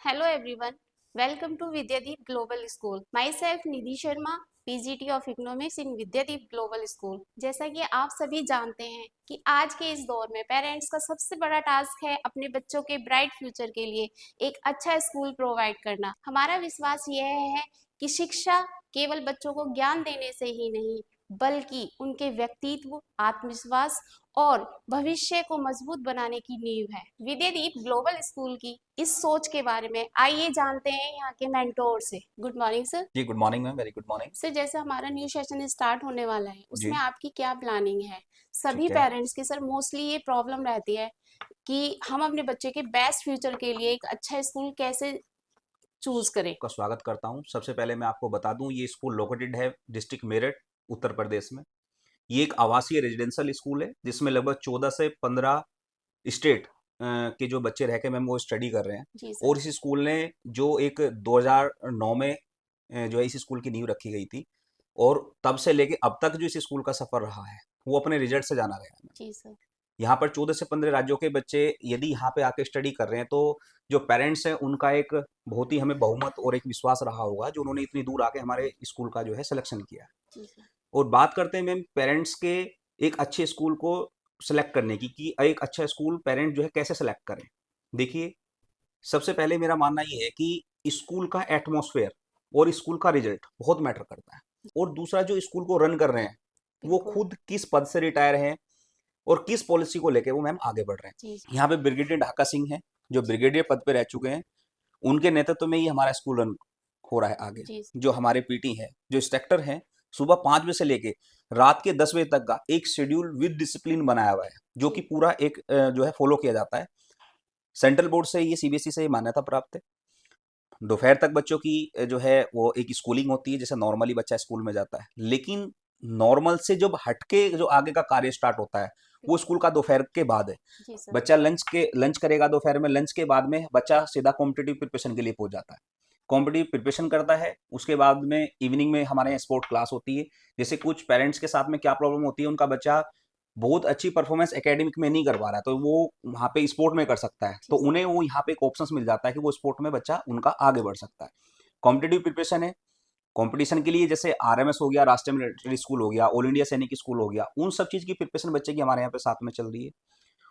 Hello everyone, welcome to Vidyadeep Global School. Myself Nidhi Sharma, PGT of Economics in Vidyadeep Global School. जैसा कि आप सभी जानते हैं कि आज के इस दौर में पेरेंट्स का सबसे बड़ा टास्क है अपने बच्चों के ब्राइट फ्यूचर के लिए एक अच्छा स्कूल प्रोवाइड करना। हमारा विश्वास यह है कि शिक्षा केवल बच्चों को ज्ञान देने से ही नहीं बल्कि उनके व्यक्तित्व, आत्मविश्वास और भविष्य को मजबूत बनाने की नींव है। विद्यादीप ग्लोबल स्कूल की इस सोच के बारे में आइए जानते हैं यहाँ के मेंटोर से। Good morning sir. जी good morning ma'am, very good morning. Sir, जैसे हमारा न्यू सेशन स्टार्ट होने वाला है उसमें जी आपकी क्या प्लानिंग है? सभी ठीक है। पेरेंट्स की सर मोस्टली ये प्रॉब्लम रहती है कि हम अपने बच्चे के बेस्ट फ्यूचर के लिए एक अच्छा स्कूल कैसे चूज करें। आपका स्वागत करता हूँ। सबसे पहले मैं आपको बता दूं, ये स्कूल लोकेटेड है डिस्ट्रिक्ट मेरठ, उत्तर प्रदेश में। ये एक आवासीय रेजिडेंशियल स्कूल है जिसमें लगभग 14 से 15 स्टेट के जो बच्चे रह के मैम वो स्टडी कर रहे हैं। जी सर। और इस स्कूल ने जो एक 2009 में जो है इस स्कूल की नींव रखी गई थी, और तब से लेके अब तक जो इस स्कूल का सफर रहा है वो अपने रिजल्ट से जाना गया है। जी सर। यहाँ पर 14 से 15 राज्यों के बच्चे यदि यहाँ पे आके स्टडी कर रहे हैं, तो जो पेरेंट्स हैं उनका एक बहुत ही हमें बहुमत और एक विश्वास रहा होगा जो उन्होंने इतनी दूर आके हमारे स्कूल का जो है सिलेक्शन किया। जी सर। और बात करते हैं मैम पेरेंट्स के एक अच्छे स्कूल को सिलेक्ट करने की, कि एक अच्छा स्कूल पेरेंट जो है कैसे सिलेक्ट करें। देखिए, सबसे पहले मेरा मानना ये है कि स्कूल का एटमॉस्फेयर और स्कूल का रिजल्ट बहुत मैटर करता है। और दूसरा, जो स्कूल को रन कर रहे हैं वो बिल्कुल। खुद किस पद से रिटायर हैं और किस पॉलिसी को लेके वो मैम आगे बढ़ रहे जी हैं। यहाँ पे ब्रिगेडियर ढाका सिंह हैं जो ब्रिगेडियर पद पे रह चुके हैं। उनके नेतृत्व में ही हमारा स्कूल रन हो रहा है आगे। जी। जो हमारे पीटी हैं, जो इंस्ट्रक्टर हैं, सुबह 5 बजे से लेके रात के 10 बजे तक का एक शेड्यूल विद डिसिप्लिन बनाया हुआ है, जो कि जी। पूरा एक जो है फॉलो किया जाता है। सेंट्रल बोर्ड से, ये सीबीएसई से ये मान्यता प्राप्त है। दोपहर तक बच्चों की जो है वो एक स्कूलिंग होती है जैसे नॉर्मली बच्चा स्कूल में जाता है, लेकिन नॉर्मल से जब हटके जो आगे का कार्य स्टार्ट होता है वो स्कूल का दोपहर के बाद है। जी सर। बच्चा लंच करेगा दोपहर में, लंच के बाद में बच्चा सीधा कॉम्पिटिटिव प्रिपरेशन के लिए पहुंच जाता है। कॉम्पिटिटिव प्रिपरेशन करता है, उसके बाद में इवनिंग में हमारे यहाँ स्पोर्ट क्लास होती है। जैसे कुछ पेरेंट्स के साथ में क्या प्रॉब्लम होती है, उनका बच्चा बहुत अच्छी परफॉर्मेंस एकेडमिक में नहीं कर पा रहा है, तो वो वहाँ पे स्पोर्ट में कर सकता है, तो जी सर। उन्हें वो यहाँ पे एक ऑप्शन मिल जाता है कि वो स्पोर्ट में बच्चा उनका आगे बढ़ सकता है। कॉम्पिटिटिव प्रिपरेशन है, कंपटीशन के लिए जैसे आरएमएस हो गया, राष्ट्रीय मिलिट्री स्कूल हो गया, ऑल इंडिया सैनिक स्कूल हो गया, उन सब चीज की प्रिपरेशन बच्चे की हमारे यहाँ पे साथ में चल रही है।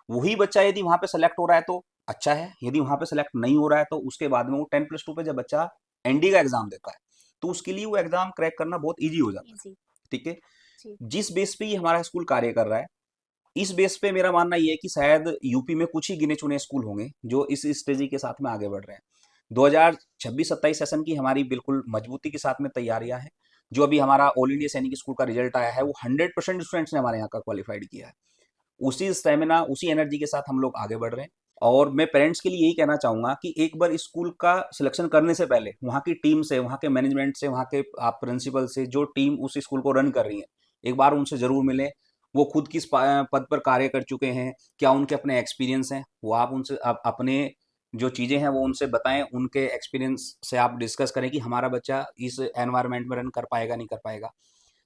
वही बच्चा यदि वहां पे सेलेक्ट हो रहा है तो अच्छा है, यदि वहां पे सेलेक्ट नहीं हो रहा है तो उसके बाद में वो 10+2 पे जब बच्चा एनडी का एग्जाम देता है तो उसके लिए वो एग्जाम क्रैक करना बहुत ईजी हो जाता है। इजी। ठीक है। जी। जिस बेस पे ये हमारा स्कूल कार्य कर रहा है, इस बेस पे मेरा मानना ये है कि शायद यूपी में कुछ ही गिने चुने स्कूल होंगे जो इस स्ट्रेटजी के साथ में आगे बढ़ रहे हैं। 2026-27 सेशन की हमारी बिल्कुल मजबूती के साथ में तैयारियां हैं। जो अभी हमारा ऑल इंडिया सैनिक स्कूल का रिजल्ट आया है वो 100% स्टूडेंट्स ने हमारे यहाँ का क्वालिफाइड किया है। उसी स्टेमिना, उसी एनर्जी के साथ हम लोग आगे बढ़ रहे हैं। और मैं पेरेंट्स के लिए यही कहना चाहूंगा कि एक बार स्कूल का सिलेक्शन करने से पहले वहाँ की टीम से, वहाँ के मैनेजमेंट से, वहाँ के आप प्रिंसिपल से, जो टीम उस स्कूल को रन कर रही है, एक बार उनसे जरूर मिलें। वो खुद किस पद पर कार्य कर चुके हैं, क्या उनके अपने एक्सपीरियंस हैं, वो आप उनसे अपने जो चीज़ें हैं वो उनसे बताएं। उनके एक्सपीरियंस से आप डिस्कस करें कि हमारा बच्चा इस एनवायरनमेंट में रन कर पाएगा नहीं कर पाएगा।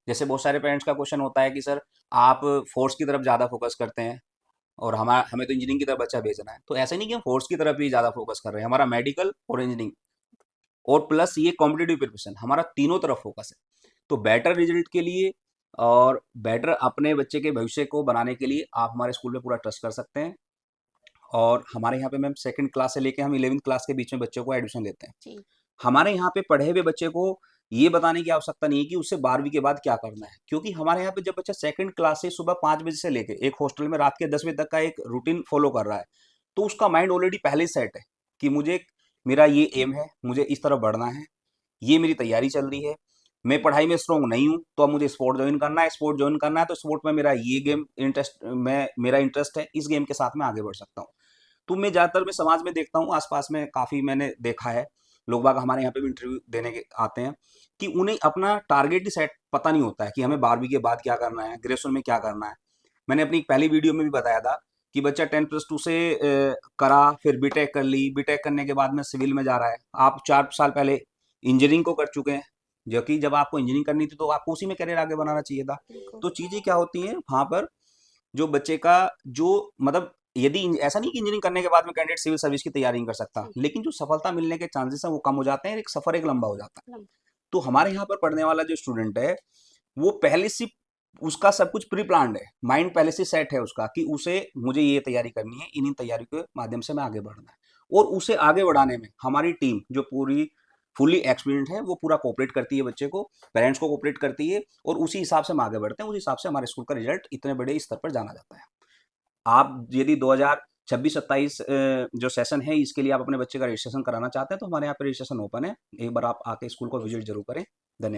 जैसे बहुत सारे पेरेंट्स का क्वेश्चन होता है कि सर आप फोर्स की तरफ ज़्यादा फोकस करते हैं और हमें तो इंजीनियरिंग की तरफ बच्चा भेजना है। तो ऐसे नहीं कि हम फोर्स की तरफ ही ज़्यादा फोकस कर रहे हैं, हमारा मेडिकल और इंजीनियरिंग और प्लस ये कॉम्पिटेटिव प्रिपरेशन, हमारा तीनों तरफ फोकस है। तो बेटर रिजल्ट के लिए और बेटर अपने बच्चे के भविष्य को बनाने के लिए आप हमारे स्कूल में पूरा ट्रस्ट कर सकते हैं। और हमारे यहाँ पे मैम सेकंड क्लास से लेके हम 11वीं क्लास के बीच में बच्चों को एडमिशन लेते हैं। जी। हमारे यहाँ पे पढ़े हुए बच्चे को ये बताने की आवश्यकता नहीं है कि उससे 12वीं के बाद क्या करना है, क्योंकि हमारे यहाँ पे जब बच्चा सेकंड क्लास से सुबह 5 बजे से लेके एक हॉस्टल में रात के 10 बजे तक का एक रूटीन फॉलो कर रहा है, तो उसका माइंड ऑलरेडी पहले ही सेट है कि मुझे, मेरा ये एम है, मुझे इस तरफ बढ़ना है, ये मेरी तैयारी चल रही है। मैं पढ़ाई में स्ट्रॉन्ग नहीं हूँ तो अब मुझे स्पोर्ट ज्वाइन करना है, स्पोर्ट ज्वाइन करना है तो स्पोर्ट में मेरा ये गेम इंटरेस्ट, मैं मेरा इंटरेस्ट है, इस गेम के साथ में आगे बढ़ सकता हूँ। तो मैं ज़्यादातर मैं समाज में देखता हूँ, आसपास में काफ़ी मैंने देखा है, लोग बाग हमारे यहाँ पे भी इंटरव्यू देने के आते हैं कि उन्हें अपना टारगेट ही सेट पता नहीं होता है कि हमें 12वीं के बाद क्या करना है, ग्रेजुएशन में क्या करना है। मैंने अपनी पहली वीडियो में भी बताया था कि बच्चा 10+2 से करा, फिर बीटेक कर ली, बीटेक करने के बाद में सिविल में जा रहा है। आप 4 साल पहले इंजीनियरिंग को कर चुके हैं, जो कि जब आपको इंजीनियरिंग करनी थी तो आपको उसी में करियर आगे बनाना चाहिए था। बिल्कुल। तो चीज़ें क्या होती हैं वहाँ पर, जो बच्चे का जो मतलब यदि ऐसा नहीं कि इंजीनियरिंग करने के बाद में कैंडिडेट सिविल सर्विस की तैयारी नहीं कर सकता, लेकिन जो सफलता मिलने के चांसेस हैं वो कम हो जाते हैं, एक सफर एक लंबा हो जाता है। तो हमारे यहाँ पर पढ़ने वाला जो स्टूडेंट है वो पहले से उसका सब कुछ प्री प्लान्ड है, माइंड पहले से सेट है उसका कि उसे मुझे ये तैयारी करनी है, इन्हीं तैयारी के माध्यम से मैं आगे बढ़ना है। और उसे आगे बढ़ाने में हमारी टीम जो पूरी फुली एक्सपीरियंट है वो पूरा कोऑपरेट करती है, बच्चे को, पेरेंट्स को कोऑपरेट करती है, और उसी हिसाब से हम आगे बढ़ते हैं। उस हिसाब से हमारे स्कूल का रिजल्ट इतने बड़े स्तर पर जाना जाता है। आप यदि 2026-27 जो सेशन है इसके लिए आप अपने बच्चे का रजिस्ट्रेशन कराना चाहते हैं तो हमारे यहाँ पे रजिस्ट्रेशन ओपन है। एक बार आप आके स्कूल को विजिट जरूर करें। धन्यवाद।